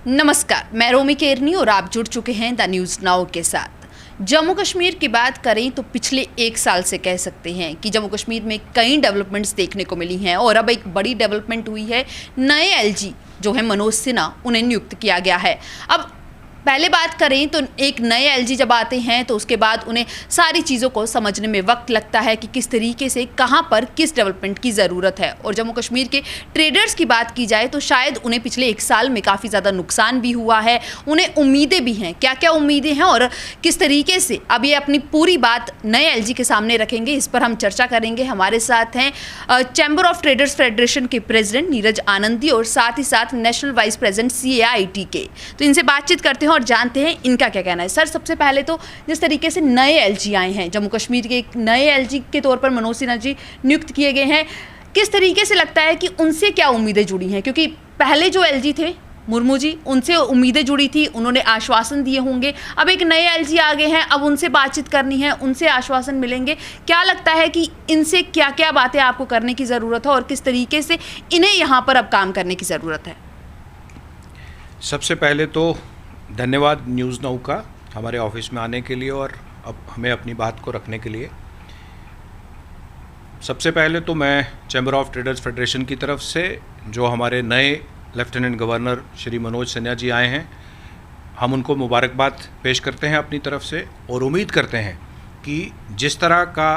नमस्कार, मैं रोमी केरनी और आप जुड़ चुके हैं द न्यूज़ नाउ के साथ। जम्मू कश्मीर की बात करें तो पिछले एक साल से कह सकते हैं कि जम्मू कश्मीर में कई डेवलपमेंट्स देखने को मिली हैं और अब एक बड़ी डेवलपमेंट हुई है। नए एलजी जो है मनोज सिन्हा, उन्हें नियुक्त किया गया है। अब पहले बात करें तो एक नए एलजी जब आते हैं तो उसके बाद उन्हें सारी चीज़ों को समझने में वक्त लगता है कि किस तरीके से कहां पर किस डेवलपमेंट की ज़रूरत है। और जम्मू कश्मीर के ट्रेडर्स की बात की जाए तो शायद उन्हें पिछले एक साल में काफ़ी ज़्यादा नुकसान भी हुआ है, उन्हें उम्मीदें भी हैं। क्या क्या उम्मीदें हैं और किस तरीके से अब ये अपनी पूरी बात नए एलजी के सामने रखेंगे, इस पर हम चर्चा करेंगे। हमारे साथ हैं चैम्बर ऑफ ट्रेडर्स फेडरेशन के प्रेसिडेंट नीरज आनंदी और साथ ही साथ नेशनल वाइस प्रेसिडेंट CAIT के। तो इनसे बातचीत करते हैं और जानते हैं इनका क्या कहना है। सर, सबसे पहले तो जिस तरीके से नए एलजी आए हैं जम्मू कश्मीर के, एक नए एलजी के तौर पर मनोज सिन्हा जी नियुक्त किए गए हैं, किस तरीके से लगता है कि उनसे क्या उम्मीदें जुड़ी हैं? क्योंकि पहले जो एलजी थे मुर्मू जी, उनसे उम्मीदें जुड़ी थी, उन्होंने आश्वासन दिए होंगे। अब एक नए एलजी आ गए हैं, अब उनसे बातचीत करनी है, उनसे आश्वासन मिलेंगे। क्या लगता है कि इनसे क्या क्या बातें आपको करने की ज़रूरत है और किस तरीके से इन्हें यहाँ पर अब काम करने की ज़रूरत है? सबसे पहले तो धन्यवाद न्यूज़ नाउ का हमारे ऑफिस में आने के लिए और अब हमें अपनी बात को रखने के लिए। सबसे पहले तो मैं चैम्बर ऑफ ट्रेडर्स फेडरेशन की तरफ से जो हमारे नए लेफ्टिनेंट गवर्नर श्री मनोज सिन्हा जी आए हैं, हम उनको मुबारकबाद पेश करते हैं अपनी तरफ से और उम्मीद करते हैं कि जिस तरह का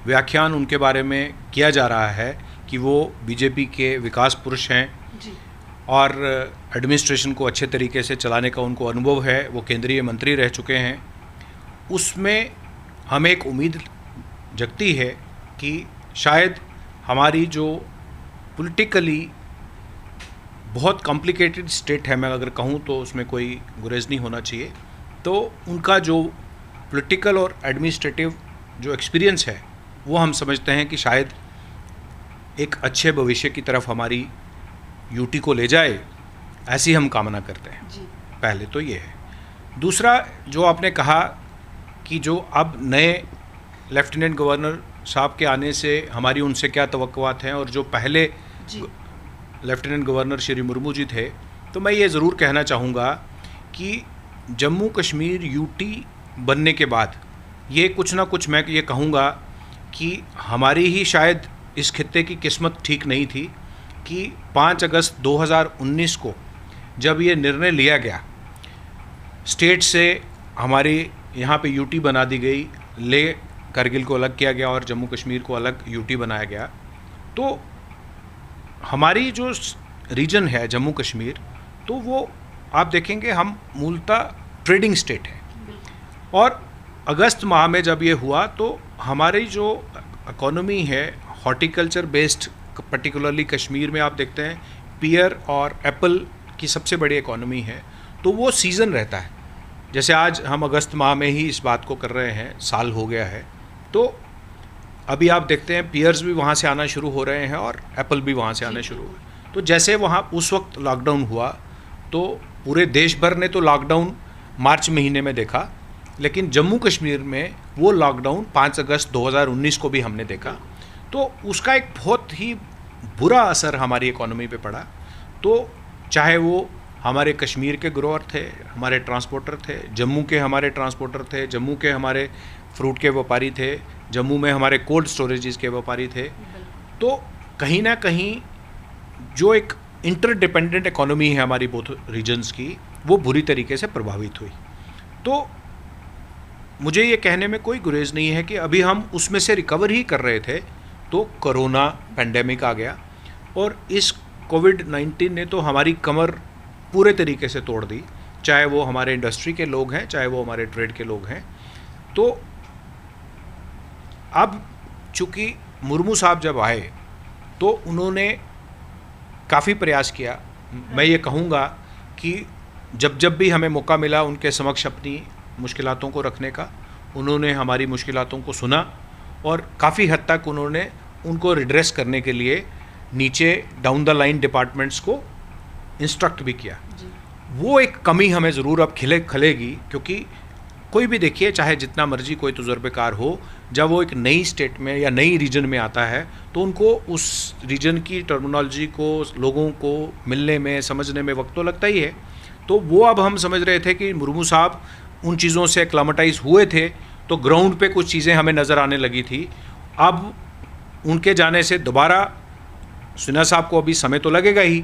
व्याख्यान उनके बारे में किया जा रहा है कि वो बीजेपी के विकास पुरुष हैं जी। और एडमिनिस्ट्रेशन को अच्छे तरीके से चलाने का उनको अनुभव है, वो केंद्रीय मंत्री रह चुके हैं, उसमें हमें एक उम्मीद जगती है कि शायद हमारी जो पॉलिटिकली बहुत कॉम्प्लिकेटेड स्टेट है, मैं अगर कहूँ तो उसमें कोई गुरेज नहीं होना चाहिए, तो उनका जो पॉलिटिकल और एडमिनिस्ट्रेटिव जो एक्सपीरियंस है वो हम समझते हैं कि शायद एक अच्छे भविष्य की तरफ हमारी यूटी को ले जाए, ऐसी हम कामना करते हैं जी। पहले तो ये है। दूसरा, जो आपने कहा कि जो अब नए लेफ्टिनेंट गवर्नर साहब के आने से हमारी उनसे क्या तवक्कुआत हैं और जो पहले लेफ्टिनेंट गवर्नर श्री मुर्मू जी थे, तो मैं ये ज़रूर कहना चाहूँगा कि जम्मू कश्मीर यूटी बनने के बाद ये कुछ ना कुछ, मैं ये कहूँगा कि हमारी ही शायद इस खित्ते की किस्मत ठीक नहीं थी कि 5 अगस्त 2019 को जब ये निर्णय लिया गया, स्टेट से हमारे यहाँ पे यूटी बना दी गई, ले करगिल को अलग किया गया और जम्मू कश्मीर को अलग यूटी बनाया गया, तो हमारी जो रीजन है जम्मू कश्मीर, तो वो आप देखेंगे हम मूलतः ट्रेडिंग स्टेट है। और अगस्त माह में जब ये हुआ तो हमारी जो इकोनॉमी है हॉर्टिकल्चर बेस्ड, पर्टिकुलरली कश्मीर में आप देखते हैं पियर और एप्पल की सबसे बड़ी इकोनॉमी है, तो वो सीज़न रहता है। जैसे आज हम अगस्त माह में ही इस बात को कर रहे हैं, साल हो गया है, तो अभी आप देखते हैं पियर्स भी वहाँ से आना शुरू हो रहे हैं और एप्पल भी वहाँ से आना शुरू हुए। तो जैसे वहाँ उस वक्त लॉकडाउन हुआ तो पूरे देश भर ने तो लॉकडाउन मार्च महीने में देखा, लेकिन जम्मू कश्मीर में वो लॉकडाउन 5 अगस्त 2019 को भी हमने देखा, तो उसका एक बहुत ही बुरा असर हमारी इकोनॉमी पे पड़ा। तो चाहे वो हमारे कश्मीर के ग्रोअर थे, हमारे ट्रांसपोर्टर थे, जम्मू के हमारे ट्रांसपोर्टर थे, जम्मू के हमारे फ्रूट के व्यापारी थे, जम्मू में हमारे कोल्ड स्टोरेजेस के व्यापारी थे, तो कहीं ना कहीं जो एक इंटरडिपेंडेंट इकोनॉमी है हमारी बोथ रीजन्स की, वो बुरी तरीके से प्रभावित हुई। तो मुझे ये कहने में कोई गुरेज नहीं है कि अभी हम उसमें से रिकवर ही कर रहे थे तो कोरोना पेंडेमिक आ गया और इस कोविड-19 ने तो हमारी कमर पूरे तरीके से तोड़ दी, चाहे वो हमारे इंडस्ट्री के लोग हैं, चाहे वो हमारे ट्रेड के लोग हैं। तो अब चूँकि मुर्मू साहब जब आए तो उन्होंने काफ़ी प्रयास किया। मैं ये कहूँगा कि जब भी हमें मौका मिला उनके समक्ष अपनी मुश्किलातों को रखने का, उन्होंने हमारी मुश्किलातों को सुना और काफ़ी हद तक उन्होंने उनको रिड्रेस करने के लिए नीचे डाउन द लाइन डिपार्टमेंट्स को इंस्ट्रक्ट भी किया। वो एक कमी हमें ज़रूर अब खलेगी, क्योंकि कोई भी देखिए, चाहे जितना मर्जी कोई तजुर्बेकार हो, जब वो एक नई स्टेट में या नई रीजन में आता है तो उनको उस रीजन की टर्मिनोलॉजी को, लोगों को मिलने में, समझने में वक्त तो लगता ही है। तो वो अब हम समझ रहे थे कि मुर्मू साहब उन चीज़ों से एक्लामेटाइज हुए थे, तो ग्राउंड पे कुछ चीज़ें हमें नज़र आने लगी थी। अब उनके जाने से दोबारा सिन्हा साहब को अभी समय तो लगेगा ही।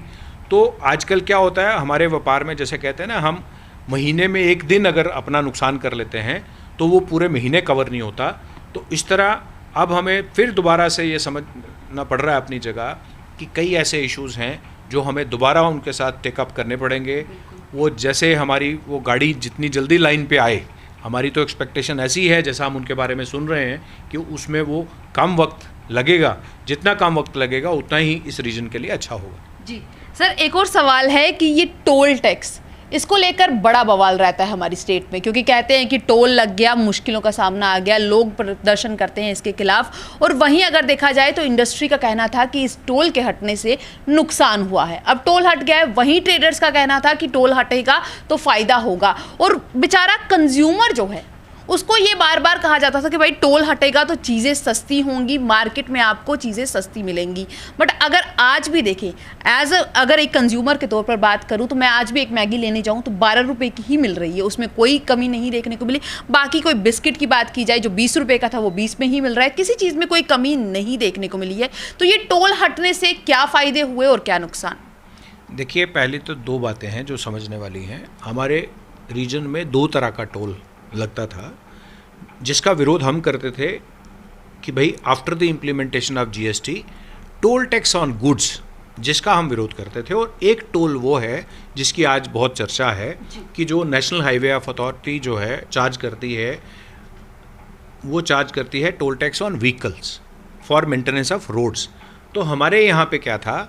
तो आजकल क्या होता है हमारे व्यापार में, जैसे कहते हैं ना, हम महीने में एक दिन अगर अपना नुकसान कर लेते हैं तो वो पूरे महीने कवर नहीं होता। तो इस तरह अब हमें फिर दोबारा से ये समझना पड़ रहा है अपनी जगह कि कई ऐसे इश्यूज़ हैं जो हमें दोबारा उनके साथ टेकअप करने पड़ेंगे। वो जैसे हमारी वो गाड़ी जितनी जल्दी लाइन पे आए, हमारी तो एक्सपेक्टेशन ऐसी है, जैसा हम उनके बारे में सुन रहे हैं, कि उसमें वो कम वक्त लगेगा, जितना कम वक्त लगेगा उतना ही इस रीजन के लिए अच्छा होगा। जी सर, एक और सवाल है कि ये टोल टैक्स, इसको लेकर बड़ा बवाल रहता है हमारी स्टेट में, क्योंकि कहते हैं कि टोल लग गया, मुश्किलों का सामना आ गया, लोग प्रदर्शन करते हैं इसके खिलाफ। और वहीं अगर देखा जाए तो इंडस्ट्री का कहना था कि इस टोल के हटने से नुकसान हुआ है। अब टोल हट गया है, वहीं ट्रेडर्स का कहना था कि टोल हटेगा तो फ़ायदा होगा। और बेचारा कंज्यूमर जो है उसको ये बार बार कहा जाता था कि भाई टोल हटेगा तो चीज़ें सस्ती होंगी, मार्केट में आपको चीज़ें सस्ती मिलेंगी। बट अगर आज भी देखें, अगर एक कंज्यूमर के तौर पर बात करूं तो मैं आज भी एक मैगी लेने जाऊं तो 12 रुपये की ही मिल रही है, उसमें कोई कमी नहीं देखने को मिली। बाकी कोई बिस्किट की बात की जाए, जो 20 रुपये का था वो 20 में ही मिल रहा है, किसी चीज़ में कोई कमी नहीं देखने को मिली है। तो ये टोल हटने से क्या फ़ायदे हुए और क्या नुकसान? देखिए, पहले तो दो बातें हैं जो समझने वाली हैं। हमारे रीजन में दो तरह का टोल लगता था, जिसका विरोध हम करते थे कि भाई after the implementation of GST, toll tax on goods, जिसका हम विरोध करते थे। और एक टोल वो है जिसकी आज बहुत चर्चा है कि जो नेशनल हाईवे ऑफ अथॉरिटी जो है चार्ज करती है, वो चार्ज करती है toll tax on vehicles for maintenance of roads. तो हमारे यहाँ पे क्या था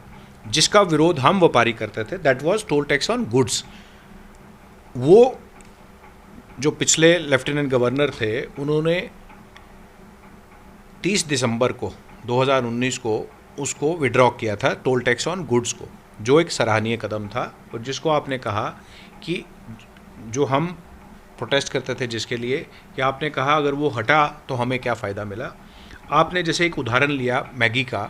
जिसका विरोध हम व्यापारी करते थे, that was toll tax on goods. वो जो पिछले लेफ्टिनेंट गवर्नर थे, उन्होंने 30 दिसंबर को 2019 को उसको विड्रॉ किया था, टोल टैक्स ऑन गुड्स को, जो एक सराहनीय कदम था। और जिसको आपने कहा कि जो हम प्रोटेस्ट करते थे जिसके लिए, कि आपने कहा अगर वो हटा तो हमें क्या फ़ायदा मिला। आपने जैसे एक उदाहरण लिया मैगी का,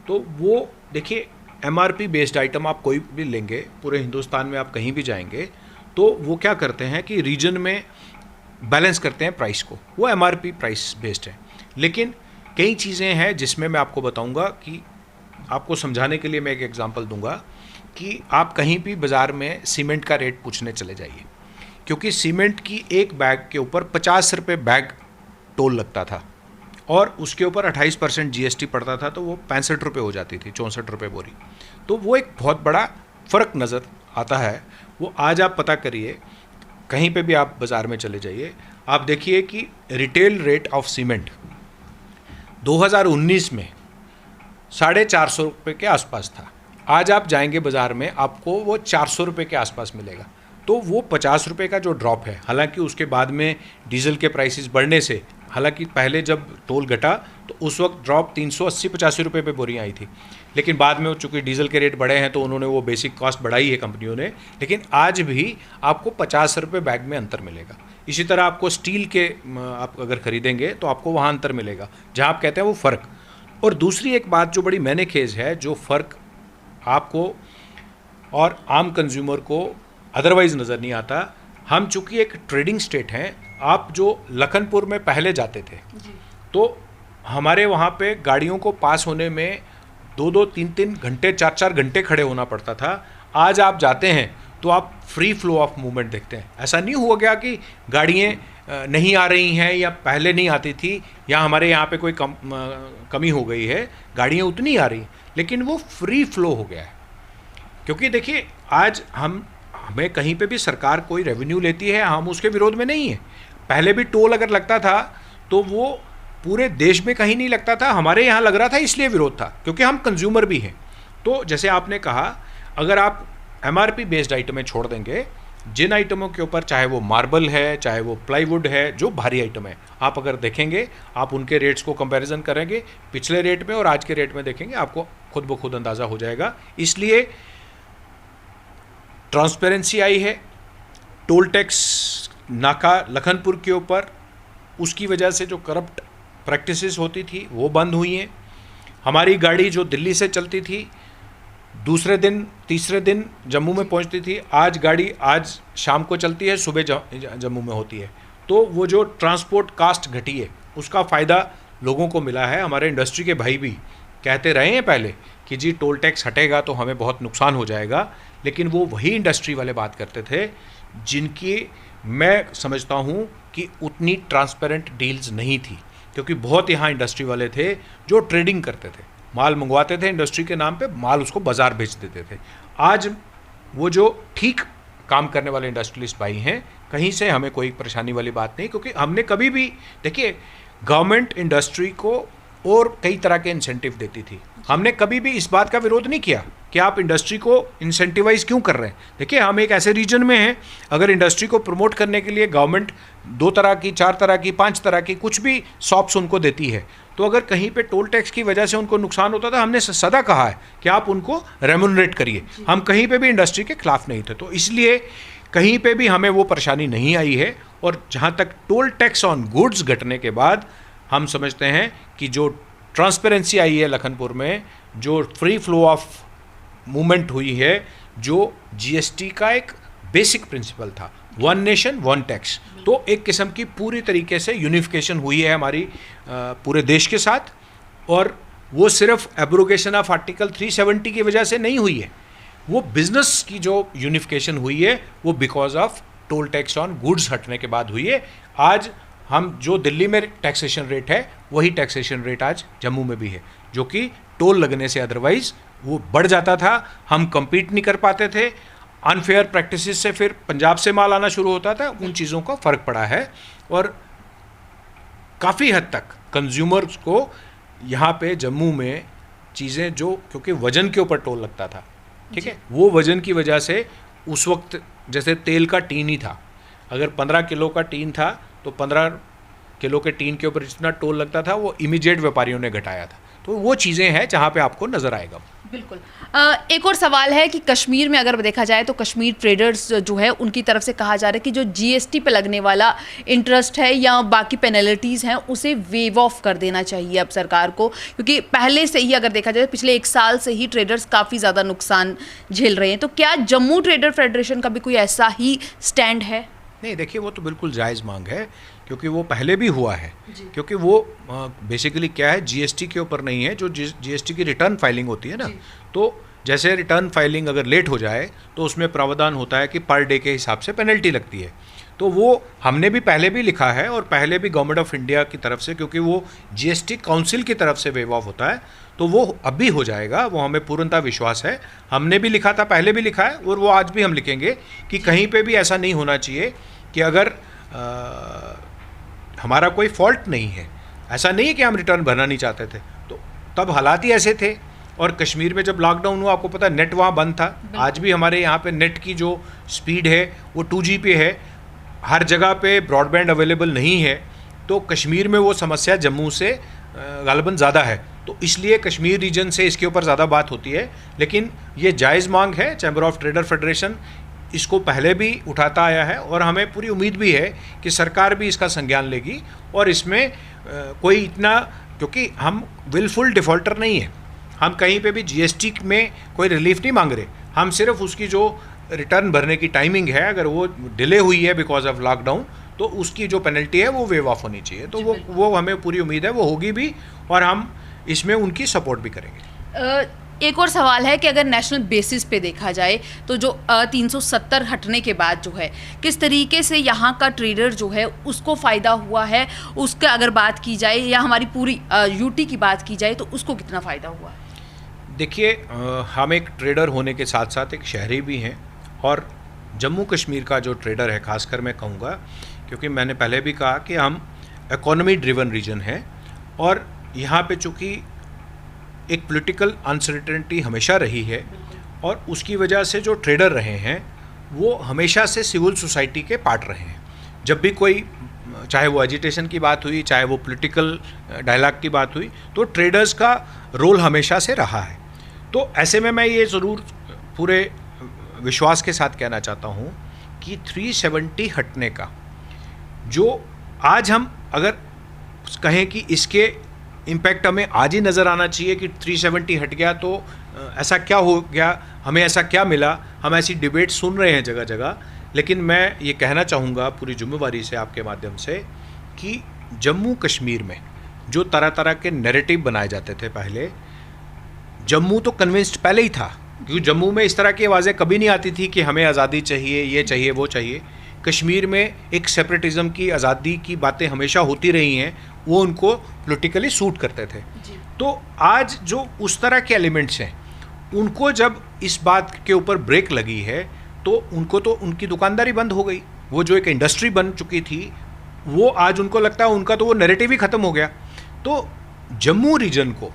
तो वो देखिए एमआरपी बेस्ड आइटम आप कोई भी लेंगे, पूरे हिंदुस्तान में आप कहीं भी जाएंगे, तो वो क्या करते हैं कि रीजन में बैलेंस करते हैं प्राइस को, वो एमआरपी प्राइस बेस्ड है। लेकिन कई चीज़ें हैं जिसमें मैं आपको बताऊंगा, कि आपको समझाने के लिए मैं एक एग्जांपल दूंगा कि आप कहीं भी बाज़ार में सीमेंट का रेट पूछने चले जाइए, क्योंकि सीमेंट की एक बैग के ऊपर 50 रुपये बैग टोल लगता था और उसके ऊपर 28% जीएसटी पड़ता था, तो वो 65 रुपये हो जाती थी, 64 रुपये बोरी। तो वो एक बहुत बड़ा फ़र्क नज़र आता है। वो आज आप पता करिए, कहीं पे भी आप बाज़ार में चले जाइए, आप देखिए कि रिटेल रेट ऑफ सीमेंट 2019 में 450 रुपये के आसपास था। आज आप जाएंगे बाज़ार में, आपको वो 400 रुपये के आसपास मिलेगा। तो वो 50 रुपये का जो ड्रॉप है, हालांकि उसके बाद में डीजल के प्राइसेस बढ़ने से, हालांकि पहले जब टोल घटा तो उस वक्त ड्रॉप 380-85 रुपये पे बोरी आई थी, लेकिन बाद में चूँकि डीजल के रेट बढ़े हैं तो उन्होंने वो बेसिक कॉस्ट बढ़ाई है कंपनियों ने, लेकिन आज भी आपको 50 रुपये बैग में अंतर मिलेगा। इसी तरह आपको स्टील के आप अगर ख़रीदेंगे तो आपको वहाँ अंतर मिलेगा, जहाँ आप कहते हैं वो फ़र्क। और दूसरी एक बात जो बड़ी मैंने खेज है, जो फ़र्क आपको और आम कंज्यूमर को अदरवाइज़ नज़र नहीं आता, हम चूँकि एक ट्रेडिंग स्टेट हैं, आप जो लखनपुर में पहले जाते थे तो हमारे वहाँ पे गाड़ियों को पास होने में 2-2, 3-3 घंटे, 4-4 घंटे खड़े होना पड़ता था। आज आप जाते हैं तो आप फ्री फ्लो ऑफ मूवमेंट देखते हैं। ऐसा नहीं हुआ गया कि गाड़ियाँ नहीं आ रही हैं या पहले नहीं आती थी या हमारे यहाँ पे कोई कमी हो गई है, गाड़ियाँ उतनी आ रही, लेकिन वो फ्री फ्लो हो गया है। क्योंकि देखिए आज हमें कहीं पे भी सरकार कोई रेवेन्यू लेती है, हम उसके विरोध में नहीं है। पहले भी टोल अगर लगता था तो वो पूरे देश में कहीं नहीं लगता था, हमारे यहाँ लग रहा था, इसलिए विरोध था, क्योंकि हम कंज्यूमर भी हैं। तो जैसे आपने कहा, अगर आप एमआरपी बेस्ड आइटमें छोड़ देंगे, जिन आइटमों के ऊपर, चाहे वो मार्बल है, चाहे वो प्लाईवुड है, जो भारी आइटम है, आप अगर देखेंगे, आप उनके रेट्स को कंपैरिजन करेंगे पिछले रेट में और आज के रेट में देखेंगे, आपको खुद ब खुद अंदाज़ा हो जाएगा। इसलिए ट्रांसपेरेंसी आई है। टोल टैक्स नाका लखनपुर के ऊपर, उसकी वजह से जो करप्ट प्रैक्टिसेस होती थी वो बंद हुई हैं। हमारी गाड़ी जो दिल्ली से चलती थी दूसरे दिन तीसरे दिन जम्मू में पहुंचती थी, आज गाड़ी आज शाम को चलती है, सुबह जम्मू में होती है। तो वो जो ट्रांसपोर्ट कास्ट घटी है उसका फ़ायदा लोगों को मिला है। हमारे इंडस्ट्री के भाई भी कहते रहे हैं पहले कि जी टोल टैक्स हटेगा तो हमें बहुत नुकसान हो जाएगा, लेकिन वो वही इंडस्ट्री वाले बात करते थे जिनकी मैं समझता हूँ कि उतनी ट्रांसपेरेंट डील्स नहीं थी, क्योंकि बहुत यहाँ इंडस्ट्री वाले थे जो ट्रेडिंग करते थे, माल मंगवाते थे इंडस्ट्री के नाम पे, माल उसको बाज़ार भेज देते थे। आज वो जो ठीक काम करने वाले इंडस्ट्रियलिस्ट भाई हैं, कहीं से हमें कोई परेशानी वाली बात नहीं, क्योंकि हमने कभी भी देखिए गवर्नमेंट इंडस्ट्री को और कई तरह के इंसेंटिव देती थी, हमने कभी भी इस बात का विरोध नहीं किया कि आप इंडस्ट्री को इंसेंटिवाइज क्यों कर रहे हैं। देखिए हम एक ऐसे रीजन में हैं, अगर इंडस्ट्री को प्रमोट करने के लिए गवर्नमेंट 2 तरह की, 4 तरह की, 5 तरह की कुछ भी शॉप्स उनको देती है, तो अगर कहीं पे टोल टैक्स की वजह से उनको नुकसान होता था, हमने सदा कहा है कि आप उनको रेम्यूनरेट करिए। हम कहीं पे भी इंडस्ट्री के खिलाफ नहीं थे, तो इसलिए कहीं पे भी हमें वो परेशानी नहीं आई है। और जहाँ तक टोल टैक्स ऑन गुड्स घटने के बाद हम समझते हैं कि जो ट्रांसपेरेंसी आई है लखनपुर में, जो फ्री फ्लो ऑफ मूवमेंट हुई है, जो जीएसटी का एक बेसिक प्रिंसिपल था, वन नेशन वन टैक्स, तो एक किस्म की पूरी तरीके से यूनिफिकेशन हुई है हमारी पूरे देश के साथ। और वो सिर्फ एब्रोगेशन ऑफ आर्टिकल 370 की वजह से नहीं हुई है, वो बिजनेस की जो यूनिफिकेशन हुई है वो because of toll tax on goods हटने के बाद हुई है। आज हम जो दिल्ली में टैक्सेशन रेट है वही टैक्सेशन रेट आज जम्मू में भी है, जो कि टोल लगने से अदरवाइज वो बढ़ जाता था, हम compete नहीं कर पाते थे, अनफेयर प्रैक्टिसेस से फिर पंजाब से माल आना शुरू होता था, उन चीज़ों का फ़र्क पड़ा है। और काफ़ी हद तक कंज्यूमर्स को यहाँ पे जम्मू में चीज़ें जो, क्योंकि वज़न के ऊपर टोल लगता था, ठीक है, वो वज़न की वजह से उस वक्त जैसे तेल का टीन ही था, अगर 15 किलो का टीन था तो 15 किलो के टीन के ऊपर जितना टोल लगता था वो इमीडिएट व्यापारियों ने घटाया था। तो वो चीज़ें हैं जहाँ पे आपको नज़र आएगा। बिल्कुल। एक और सवाल है कि कश्मीर में अगर देखा जाए तो कश्मीर ट्रेडर्स जो है उनकी तरफ से कहा जा रहा है कि जो जीएसटी पे लगने वाला इंटरेस्ट है या बाकी पेनल्टीज़ हैं उसे वेव ऑफ कर देना चाहिए अब सरकार को, क्योंकि पहले से ही अगर देखा जाए पिछले 1 साल से ही ट्रेडर्स काफ़ी ज़्यादा नुकसान झेल रहे हैं। तो क्या जम्मू ट्रेडर फेडरेशन का भी कोई ऐसा ही स्टैंड है? नहीं, देखिए वो तो बिल्कुल जायज़ मांग है, क्योंकि वो पहले भी हुआ है, क्योंकि वो बेसिकली क्या है, जीएसटी के ऊपर नहीं है, जो जीएसटी की रिटर्न फाइलिंग होती है ना, तो जैसे रिटर्न फाइलिंग अगर लेट हो जाए तो उसमें प्रावधान होता है कि पर डे के हिसाब से पेनल्टी लगती है। तो वो हमने भी पहले भी लिखा है और पहले भी गवर्नमेंट ऑफ इंडिया की तरफ से, क्योंकि वो जीएसटी काउंसिल की तरफ से वेव ऑफ होता है, तो वो अब भी हो जाएगा, वो हमें पूर्णतः विश्वास है। हमने भी लिखा था, पहले भी लिखा है और वो आज भी हम लिखेंगे कि कहीं पे भी ऐसा नहीं होना चाहिए कि अगर हमारा कोई फॉल्ट नहीं है, ऐसा नहीं है कि हम रिटर्न भरना नहीं चाहते थे, तो तब हालात ही ऐसे थे। और कश्मीर में जब लॉकडाउन हुआ, आपको पता है नेट वहाँ बंद था, आज भी हमारे यहाँ पे नेट की जो स्पीड है वो 2G पे है, हर जगह पे ब्रॉडबैंड अवेलेबल नहीं है, तो कश्मीर में वो समस्या जम्मू से गालिबन ज़्यादा है, तो इसलिए कश्मीर रीजन से इसके ऊपर ज़्यादा बात होती है। लेकिन ये जायज़ मांग है, चैम्बर ऑफ ट्रेडर फेडरेशन इसको पहले भी उठाता आया है और हमें पूरी उम्मीद भी है कि सरकार भी इसका संज्ञान लेगी और इसमें कोई इतना, क्योंकि हम विलफुल डिफ़ॉल्टर नहीं है, हम कहीं पे भी जीएसटी में कोई रिलीफ नहीं मांग रहे, हम सिर्फ उसकी जो रिटर्न भरने की टाइमिंग है अगर वो डिले हुई है बिकॉज ऑफ लॉकडाउन, तो उसकी जो पेनल्टी है वो वेव ऑफ होनी चाहिए। तो वो हमें पूरी उम्मीद है वो होगी भी और हम इसमें उनकी सपोर्ट भी करेंगे। एक और सवाल है कि अगर नेशनल बेसिस पे देखा जाए तो जो 370 हटने के बाद जो है किस तरीके से यहाँ का ट्रेडर जो है उसको फ़ायदा हुआ है, उसका अगर बात की जाए या हमारी पूरी यूटी की बात की जाए तो उसको कितना फ़ायदा हुआ है? देखिए हम एक ट्रेडर होने के साथ साथ एक शहरी भी हैं और जम्मू कश्मीर का जो ट्रेडर है, खासकर मैं कहूँगा, क्योंकि मैंने पहले भी कहा कि हम इकोनॉमी ड्रिवन रीजन है और यहाँ पे चूँकि एक पॉलिटिकल अनसर्टेनिटी हमेशा रही है और उसकी वजह से जो ट्रेडर रहे हैं वो हमेशा से सिविल सोसाइटी के पार्ट रहे हैं। जब भी कोई, चाहे वो एजिटेशन की बात हुई, चाहे वो पॉलिटिकल डायलॉग की बात हुई, तो ट्रेडर्स का रोल हमेशा से रहा है। तो ऐसे में मैं ये ज़रूर पूरे विश्वास के साथ कहना चाहता हूँ कि 370 हटने का जो आज हम अगर कहें कि इसके इम्पैक्ट हमें आज ही नज़र आना चाहिए कि 370 हट गया तो ऐसा क्या हो गया, हमें ऐसा क्या मिला, हम ऐसी डिबेट सुन रहे हैं जगह जगह। लेकिन मैं ये कहना चाहूँगा पूरी जिम्मेवारी से आपके माध्यम से कि जम्मू कश्मीर में जो तरह तरह के नैरेटिव बनाए जाते थे पहले, जम्मू तो कन्विंस्ड पहले ही था, क्योंकि जम्मू में इस तरह की आवाज़ें कभी नहीं आती थी कि हमें आज़ादी चाहिए, ये चाहिए, वो चाहिए। कश्मीर में एक सेपरेटिज़म की, आज़ादी की बातें हमेशा होती रही हैं, वो उनको पॉलिटिकली सूट करते थे। तो आज जो उस तरह के एलिमेंट्स हैं, उनको जब इस बात के ऊपर ब्रेक लगी है तो उनको तो उनकी दुकानदारी बंद हो गई। वो जो एक इंडस्ट्री बन चुकी थी, वो आज उनको लगता है उनका तो वो नैरेटिव ही ख़त्म हो गया। तो जम्मू रीजन को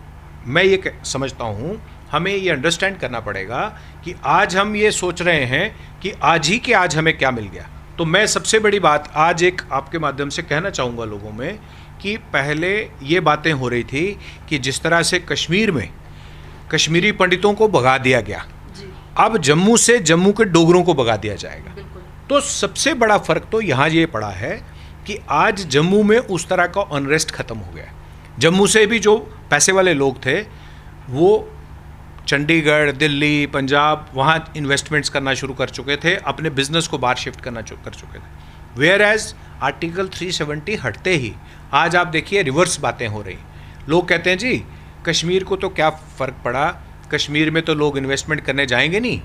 मैं ये समझता हूँ, हमें ये अंडरस्टैंड करना पड़ेगा कि आज हम ये सोच रहे हैं कि आज ही के आज हमें क्या मिल गया। तो मैं सबसे बड़ी बात आज एक आपके माध्यम से कहना चाहूँगा लोगों में कि पहले ये बातें हो रही थी कि जिस तरह से कश्मीर में कश्मीरी पंडितों को भगा दिया गया, अब जम्मू से जम्मू के डोगरों को भगा दिया जाएगा। तो सबसे बड़ा फ़र्क तो यहाँ ये पड़ा है कि आज जम्मू में उस तरह का अनरेस्ट ख़त्म हो गया। जम्मू से भी जो पैसे वाले लोग थे वो चंडीगढ़, दिल्ली, पंजाब, वहाँ इन्वेस्टमेंट्स करना शुरू कर चुके थे, अपने बिजनेस को बाहर शिफ्ट करना कर चुके थे। वेयर एज आर्टिकल 370 हटते ही आज आप देखिए रिवर्स बातें हो रही। लोग कहते हैं जी कश्मीर को तो क्या फ़र्क पड़ा, कश्मीर में तो लोग इन्वेस्टमेंट करने जाएंगे नहीं,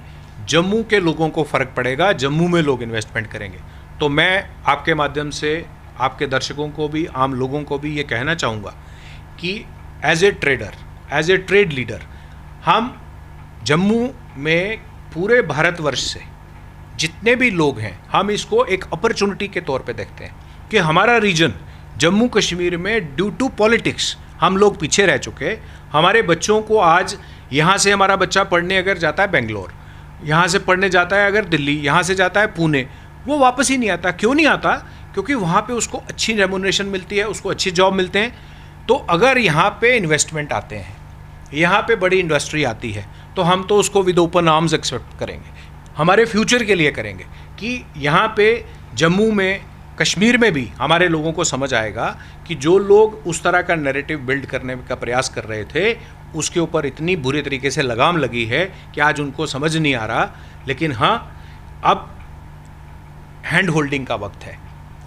जम्मू के लोगों को फ़र्क पड़ेगा, जम्मू में लोग इन्वेस्टमेंट करेंगे। तो मैं आपके माध्यम से आपके दर्शकों को भी, आम लोगों को भी ये कहना चाहूँगा कि as a trader, as a trade leader, हम जम्मू में पूरे भारतवर्ष से जितने भी लोग हैं, हम इसको एक अपॉर्चुनिटी के तौर पे देखते हैं कि हमारा रीजन जम्मू कश्मीर में ड्यू टू पॉलिटिक्स हम लोग पीछे रह चुके। हमारे बच्चों को आज यहाँ से हमारा बच्चा पढ़ने अगर जाता है बेंगलोर, यहाँ से पढ़ने जाता है अगर दिल्ली, यहाँ से जाता है पुणे, वो वापस ही नहीं आता। क्यों नहीं आता? क्योंकि वहाँ पे उसको अच्छी रेमुनरेशन मिलती है, उसको अच्छी जॉब मिलते हैं। तो अगर यहाँ पे इन्वेस्टमेंट आते हैं, यहाँ पे बड़ी इंडस्ट्री आती है, तो हम तो उसको विद ओपन आर्म्स एक्सेप्ट करेंगे, हमारे फ्यूचर के लिए करेंगे कि यहाँ पे जम्मू में, कश्मीर में भी हमारे लोगों को समझ आएगा कि जो लोग उस तरह का नैरेटिव बिल्ड करने का प्रयास कर रहे थे, उसके ऊपर इतनी बुरी तरीके से लगाम लगी है कि आज उनको समझ नहीं आ रहा। लेकिन हाँ, अब हैंड होल्डिंग का वक्त है,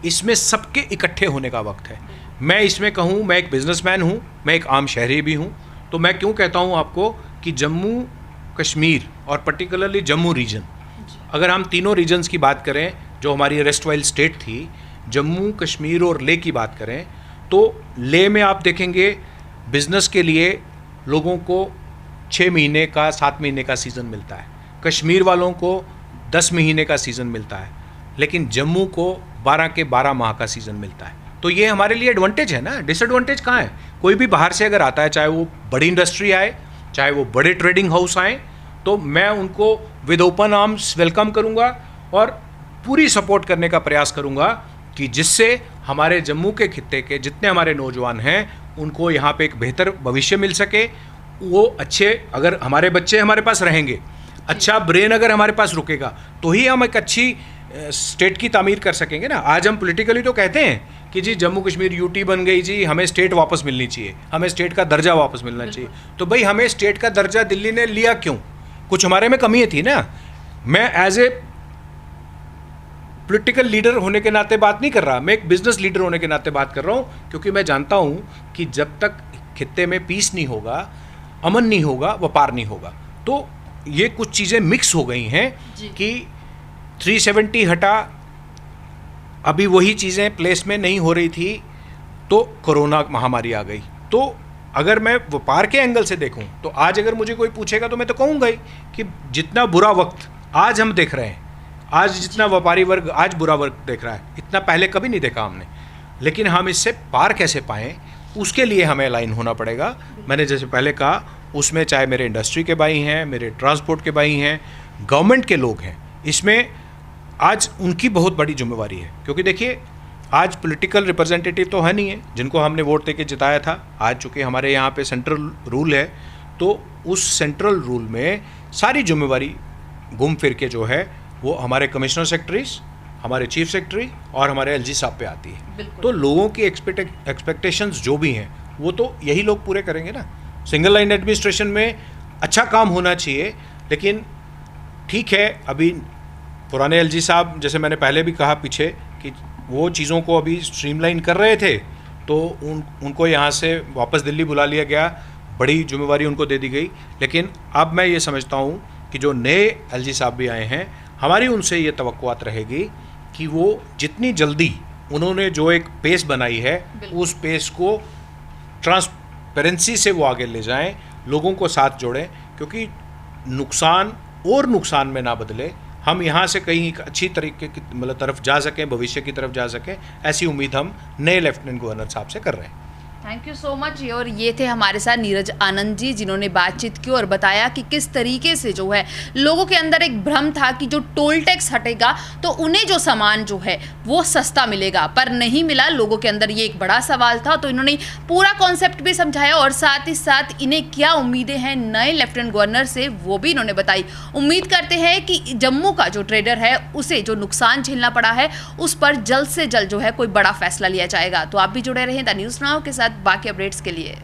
इसमें सबके इकट्ठे होने का वक्त है। मैं इसमें कहूँ, मैं एक बिजनेसमैन हूँ, मैं एक आम शहरी भी हूँ, तो मैं क्यों कहता हूँ आपको कि जम्मू कश्मीर और पर्टिकुलरली जम्मू रीजन, अगर हम तीनों रीजन्स की बात करें जो हमारी रेस्ट वाइल स्टेट थी, जम्मू कश्मीर और लेह की बात करें, तो लेह में आप देखेंगे बिज़नेस के लिए लोगों को 6 महीने का, 7 महीने का सीज़न मिलता है, कश्मीर वालों को 10 महीने का सीज़न मिलता है, लेकिन जम्मू को 12 के 12 माह का सीज़न मिलता है। तो ये हमारे लिए एडवांटेज है ना। डिसएडवांटेज कहाँ है? कोई भी बाहर से अगर आता है, चाहे वो बड़ी इंडस्ट्री आए, चाहे वो बड़े ट्रेडिंग हाउस आए, तो मैं उनको विद ओपन आर्म्स वेलकम करूँगा और पूरी सपोर्ट करने का प्रयास करूँगा कि जिससे हमारे जम्मू के खित्ते के जितने हमारे नौजवान हैं उनको यहाँ पे एक बेहतर भविष्य मिल सके। वो अच्छे, अगर हमारे बच्चे हमारे पास रहेंगे, अच्छा ब्रेन अगर हमारे पास रुकेगा, तो ही हम एक अच्छी स्टेट की तामीर कर सकेंगे ना। आज हम पॉलिटिकली तो कहते हैं कि जी जम्मू कश्मीर यूटी बन गई, जी हमें स्टेट वापस मिलनी चाहिए, हमें स्टेट का दर्जा वापस मिलना चाहिए। तो भाई हमें स्टेट का दर्जा दिल्ली ने लिया क्यों? कुछ हमारे में कमी थी ना। मैं एज ए पॉलिटिकल लीडर होने के नाते बात नहीं कर रहा, मैं एक बिजनेस लीडर होने के नाते बात कर रहा हूँ, क्योंकि मैं जानता हूँ कि जब तक खित्ते में पीस नहीं होगा, अमन नहीं होगा, व्यापार नहीं होगा। तो ये कुछ चीज़ें मिक्स हो गई हैं कि 370 हटा, अभी वही चीज़ें प्लेस में नहीं हो रही थी, तो कोरोना महामारी आ गई। तो अगर मैं व्यापार के एंगल से देखूं, तो आज अगर मुझे कोई पूछेगा तो मैं तो कहूँगा ही कि जितना बुरा वक्त आज हम देख रहे हैं, आज जितना व्यापारी वर्ग आज बुरा वक्त देख रहा है, इतना पहले कभी नहीं देखा हमने। लेकिन हम इससे पार कैसे पाएँ, उसके लिए हमें अलाइन होना पड़ेगा। मैंने जैसे पहले कहा, उसमें चाहे मेरे इंडस्ट्री के भाई हैं, मेरे ट्रांसपोर्ट के भाई हैं, गवर्नमेंट के लोग हैं, इसमें आज उनकी बहुत बड़ी जिम्मेवारी है। क्योंकि देखिए, आज पॉलिटिकल रिप्रेजेंटेटिव तो है नहीं है जिनको हमने वोट देके जिताया था। आज चूँकि हमारे यहाँ पे सेंट्रल रूल है, तो उस सेंट्रल रूल में सारी जिम्मेवारी घूम फिर के जो है वो हमारे कमिश्नर सेक्रेटरीज, हमारे चीफ सेक्रेटरी और हमारे एलजी साहब पे आती है। तो लोगों की एक्सपेक्टेशंस जो भी हैं वो तो यही लोग पूरे करेंगे ना। सिंगल लाइन एडमिनिस्ट्रेशन में अच्छा काम होना चाहिए। लेकिन ठीक है, अभी पुराने एलजी साहब, जैसे मैंने पहले भी कहा पीछे, कि वो चीज़ों को अभी स्ट्रीमलाइन कर रहे थे, तो उनको यहाँ से वापस दिल्ली बुला लिया गया, बड़ी जिम्मेवारी उनको दे दी गई। लेकिन अब मैं ये समझता हूँ कि जो नए एलजी साहब भी आए हैं, हमारी उनसे ये तवक्कुआत रहेगी कि वो जितनी जल्दी उन्होंने जो एक पेस बनाई है, उस पेस को ट्रांसपेरेंसी से वो आगे ले जाएं, लोगों को साथ जोड़ें, क्योंकि नुकसान और नुकसान में ना बदले, हम यहाँ से कहीं एक अच्छी तरीके की मतलब तरफ जा सकें, भविष्य की तरफ जा सकें, ऐसी उम्मीद हम नए लेफ्टिनेंट गवर्नर साहब से कर रहे हैं। Thank you so much. और ये थे हमारे साथ नीरज आनंद जी, जिन्होंने बातचीत की और बताया कि किस तरीके से जो है लोगों के अंदर एक भ्रम था कि जो टोल टैक्स हटेगा तो उन्हें जो सामान जो है वो सस्ता मिलेगा, पर नहीं मिला। लोगों के अंदर ये एक बड़ा सवाल था, तो इन्होंने पूरा कॉन्सेप्ट भी समझाया और साथ ही साथ इन्हें क्या उम्मीदें हैं नए लेफ्टिनेंट गवर्नर से, वो भी इन्होंने बताई। उम्मीद करते हैं कि जम्मू का जो ट्रेडर है उसे जो नुकसान झेलना पड़ा है उस पर जल्द से जल्द जो है कोई बड़ा फैसला लिया जाएगा। तो आप भी जुड़े रहें द न्यूज़ नाउ के साथ बाकी अपडेट्स के लिए।